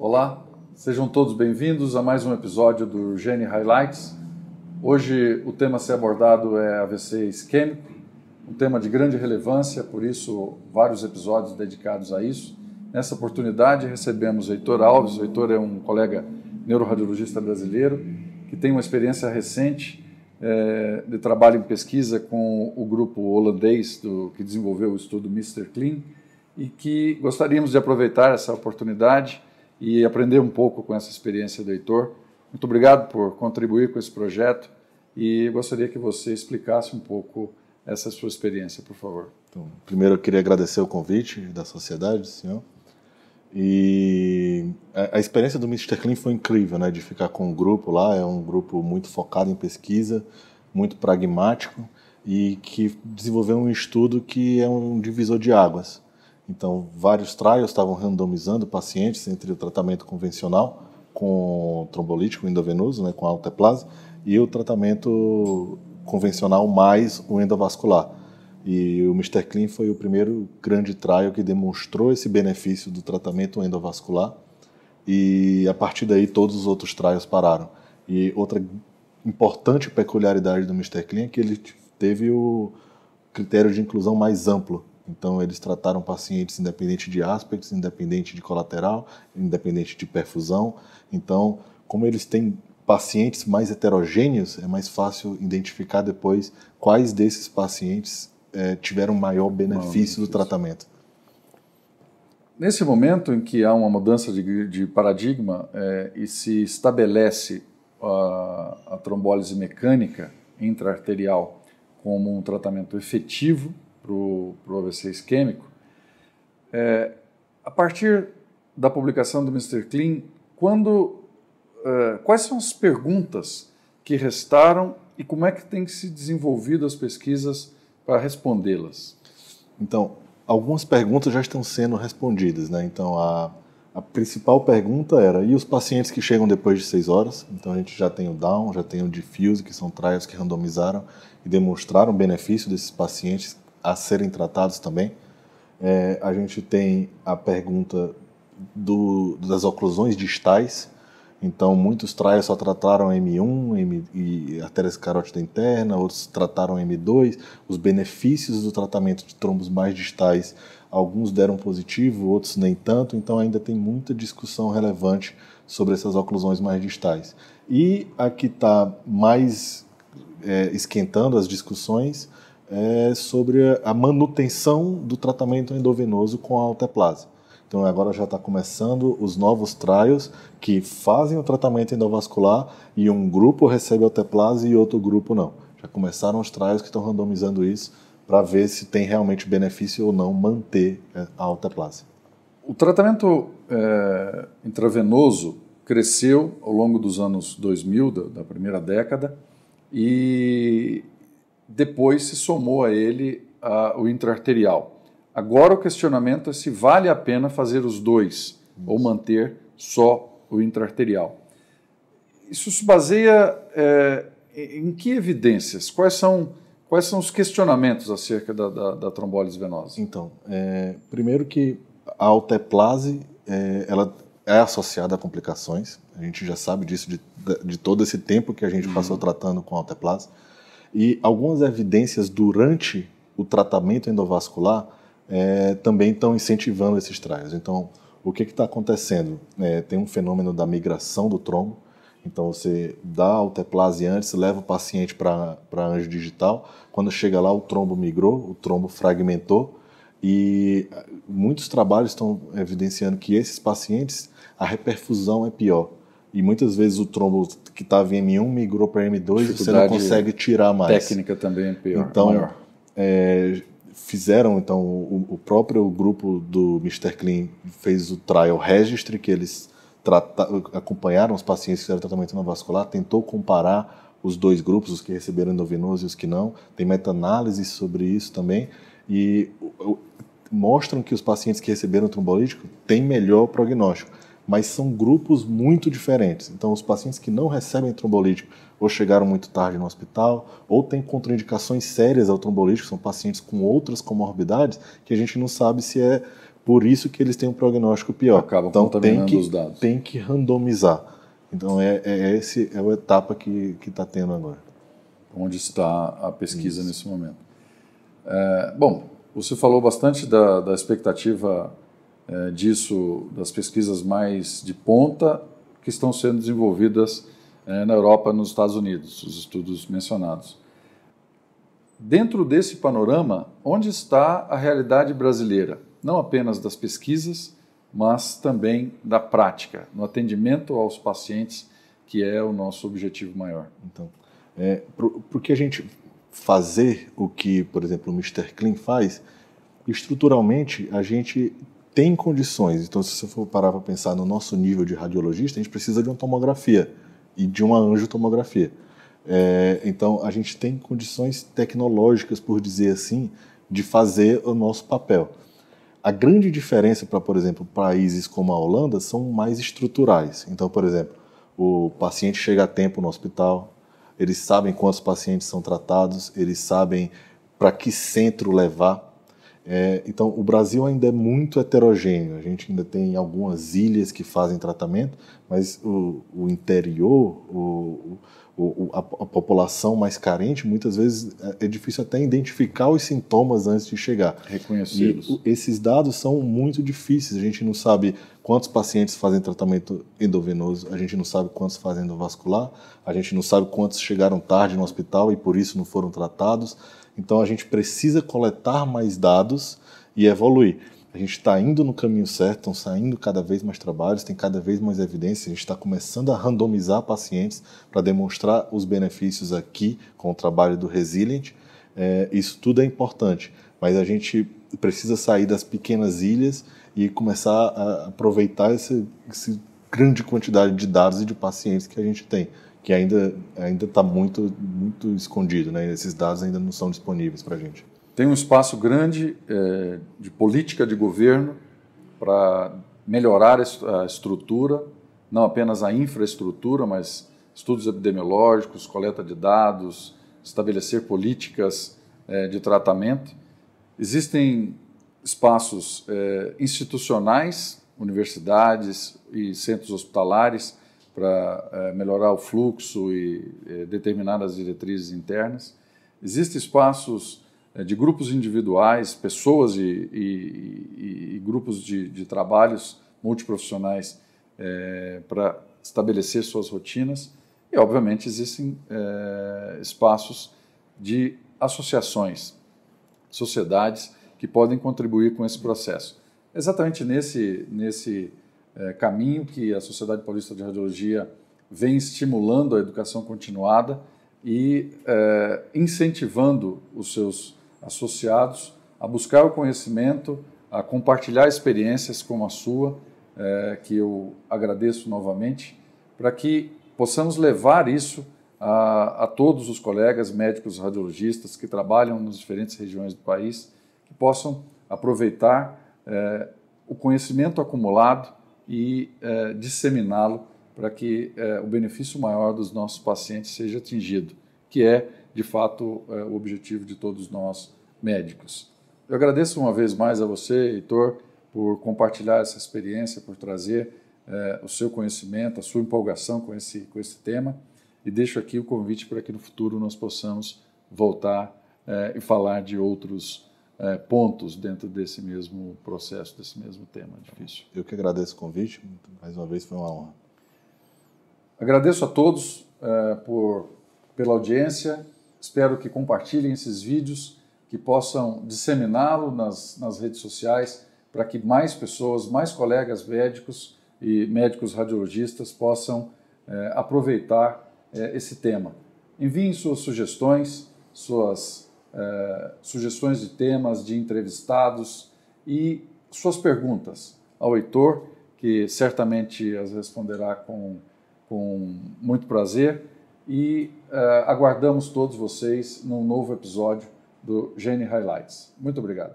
Olá, sejam todos bem-vindos a mais um episódio do Gene Highlights. Hoje o tema a ser abordado é AVC isquêmico, um tema de grande relevância, por isso vários episódios dedicados a isso. Nessa oportunidade recebemos o Heitor Alves. O Heitor é um colega neuroradiologista brasileiro que tem uma experiência recente de trabalho em pesquisa com o grupo holandês que desenvolveu o estudo Mr. Clean e que gostaríamos de aproveitar essa oportunidade e aprender um pouco com essa experiência do Heitor. Muito obrigado por contribuir com esse projeto e gostaria que você explicasse um pouco essa sua experiência, por favor. Então, primeiro eu queria agradecer o convite da sociedade, senhor. E a experiência do Mr. Clean foi incrível, né? De ficar com um grupo lá, é um grupo muito focado em pesquisa, muito pragmático e que desenvolveu um estudo que é um divisor de águas. Então, vários trials estavam randomizando pacientes entre o tratamento convencional com trombolítico endovenoso, né, com alteplase, e o tratamento convencional mais o endovascular. E o Mr. Clean foi o primeiro grande trial que demonstrou esse benefício do tratamento endovascular, e a partir daí todos os outros trials pararam. E outra importante peculiaridade do Mr. Clean é que ele teve o critério de inclusão mais amplo. Então, eles trataram pacientes independente de aspectos, independente de colateral, independente de perfusão. Então, como eles têm pacientes mais heterogêneos, é mais fácil identificar depois quais desses pacientes tiveram maior benefício do tratamento. Nesse momento em que há uma mudança de paradigma e se estabelece a trombólise mecânica intraarterial como um tratamento efetivo para o AVC isquêmico, a partir da publicação do Mr. Clean, quais são as perguntas que restaram e como é que tem se desenvolvido as pesquisas para respondê-las? Então, algumas perguntas já estão sendo respondidas, né? Então, a principal pergunta era, e os pacientes que chegam depois de 6 horas? Então, a gente já tem o Down, já tem o Diffuse, que são trials que randomizaram e demonstraram o benefício desses pacientes a serem tratados também. A gente tem a pergunta das oclusões distais. Então, muitos trials só trataram M1 e artéria carótida interna, outros trataram M2. Os benefícios do tratamento de trombos mais distais, alguns deram positivo, outros nem tanto. Então, ainda tem muita discussão relevante sobre essas oclusões mais distais. E a que está mais esquentando as discussões sobre a manutenção do tratamento endovenoso com a alteplase. Então agora já está começando os novos trials que fazem o tratamento endovascular e um grupo recebe alteplase e outro grupo não. Já começaram os trials que estão randomizando isso para ver se tem realmente benefício ou não manter a alteplase. O tratamento intravenoso cresceu ao longo dos anos 2000, da primeira década, e depois se somou a ele o intraarterial. Agora o questionamento é se vale a pena fazer os dois ou manter só o intraarterial. Isso se baseia em que evidências? Quais são os questionamentos acerca da trombólise venosa? Então, primeiro que a alteplase ela é associada a complicações. A gente já sabe disso de todo esse tempo que a gente passou tratando com a alteplase. E algumas evidências durante o tratamento endovascular também estão incentivando esses trials. Então, o que está acontecendo? Tem um fenômeno da migração do trombo. Então, você dá a alteplase antes, leva o paciente para anjo digital. Quando chega lá, o trombo migrou, o trombo fragmentou. E muitos trabalhos estão evidenciando que esses pacientes, a reperfusão é pior. E muitas vezes o trombo que estava em M1 migrou para M2 e você não consegue tirar mais. Técnica também é pior, então, maior. Fizeram, então, o próprio grupo do Mr. Clean fez o trial registry, que eles acompanharam os pacientes que fizeram tratamento endovascular, tentou comparar os dois grupos, os que receberam endovenoso e os que não. Tem meta-análise sobre isso também. E mostram que os pacientes que receberam trombolítico têm melhor prognóstico. Mas são grupos muito diferentes. Então, os pacientes que não recebem trombolítico ou chegaram muito tarde no hospital, ou têm contraindicações sérias ao trombolítico, são pacientes com outras comorbidades, que a gente não sabe se é por isso que eles têm um prognóstico pior. Acaba então contaminando os dados. Tem que randomizar. Então essa é a etapa que está tendo agora. Onde está a pesquisa nesse momento. Bom, você falou bastante da expectativa disso, das pesquisas mais de ponta que estão sendo desenvolvidas na Europa e nos Estados Unidos, os estudos mencionados. Dentro desse panorama, onde está a realidade brasileira? Não apenas das pesquisas, mas também da prática, no atendimento aos pacientes, que é o nosso objetivo maior. Então, porque a gente fazer o que, por exemplo, o Mr. Clean faz, estruturalmente a gente tem condições. Então, se você for parar para pensar no nosso nível de radiologista, a gente precisa de uma tomografia e de uma angiotomografia. Então, a gente tem condições tecnológicas, por dizer assim, de fazer o nosso papel. A grande diferença para, por exemplo, países como a Holanda são mais estruturais. Então, por exemplo, o paciente chega a tempo no hospital, eles sabem quantos pacientes são tratados, eles sabem para que centro levar. Então, o Brasil ainda é muito heterogêneo. A gente ainda tem algumas ilhas que fazem tratamento, mas o interior, a população mais carente, muitas vezes é difícil até identificar os sintomas antes de chegar. Reconhecê-los. Esses dados são muito difíceis. A gente não sabe quantos pacientes fazem tratamento endovenoso, a gente não sabe quantos fazem endovascular, a gente não sabe quantos chegaram tarde no hospital e por isso não foram tratados. Então a gente precisa coletar mais dados e evoluir. A gente está indo no caminho certo, estão saindo cada vez mais trabalhos, tem cada vez mais evidência, a gente está começando a randomizar pacientes para demonstrar os benefícios aqui com o trabalho do Resilient. Isso tudo é importante, mas a gente precisa sair das pequenas ilhas e começar a aproveitar essa grande quantidade de dados e de pacientes que a gente tem, que ainda está muito escondido, né? Esses dados ainda não são disponíveis para a gente. Tem um espaço grande de política de governo para melhorar a estrutura, não apenas a infraestrutura, mas estudos epidemiológicos, coleta de dados, estabelecer políticas de tratamento. Existem espaços institucionais, universidades e centros hospitalares para melhorar o fluxo e determinar as diretrizes internas. Existem espaços de grupos individuais, pessoas e grupos de trabalhos multiprofissionais para estabelecer suas rotinas. E, obviamente, existem espaços de associações, sociedades que podem contribuir com esse processo. Exatamente nesse caminho que a Sociedade Paulista de Radiologia vem estimulando a educação continuada e incentivando os seus associados a buscar o conhecimento, a compartilhar experiências como a sua, que eu agradeço novamente, para que possamos levar isso a todos os colegas médicos radiologistas que trabalham nas diferentes regiões do país, que possam aproveitar o conhecimento acumulado e disseminá-lo para que o benefício maior dos nossos pacientes seja atingido, que é, de fato, o objetivo de todos nós médicos. Eu agradeço uma vez mais a você, Heitor, por compartilhar essa experiência, por trazer o seu conhecimento, a sua empolgação com esse tema, e deixo aqui o convite para que no futuro nós possamos voltar e falar de outros pontos dentro desse mesmo processo, desse mesmo tema difícil. Eu que agradeço o convite, mais uma vez foi uma honra. Agradeço a todos pela audiência, espero que compartilhem esses vídeos, que possam disseminá-lo nas redes sociais, para que mais pessoas, mais colegas médicos e médicos radiologistas possam aproveitar esse tema. Enviem suas sugestões, sugestões de temas, de entrevistados e suas perguntas ao Heitor, que certamente as responderá com muito prazer, e aguardamos todos vocês num novo episódio do Gene Highlights. Muito obrigado.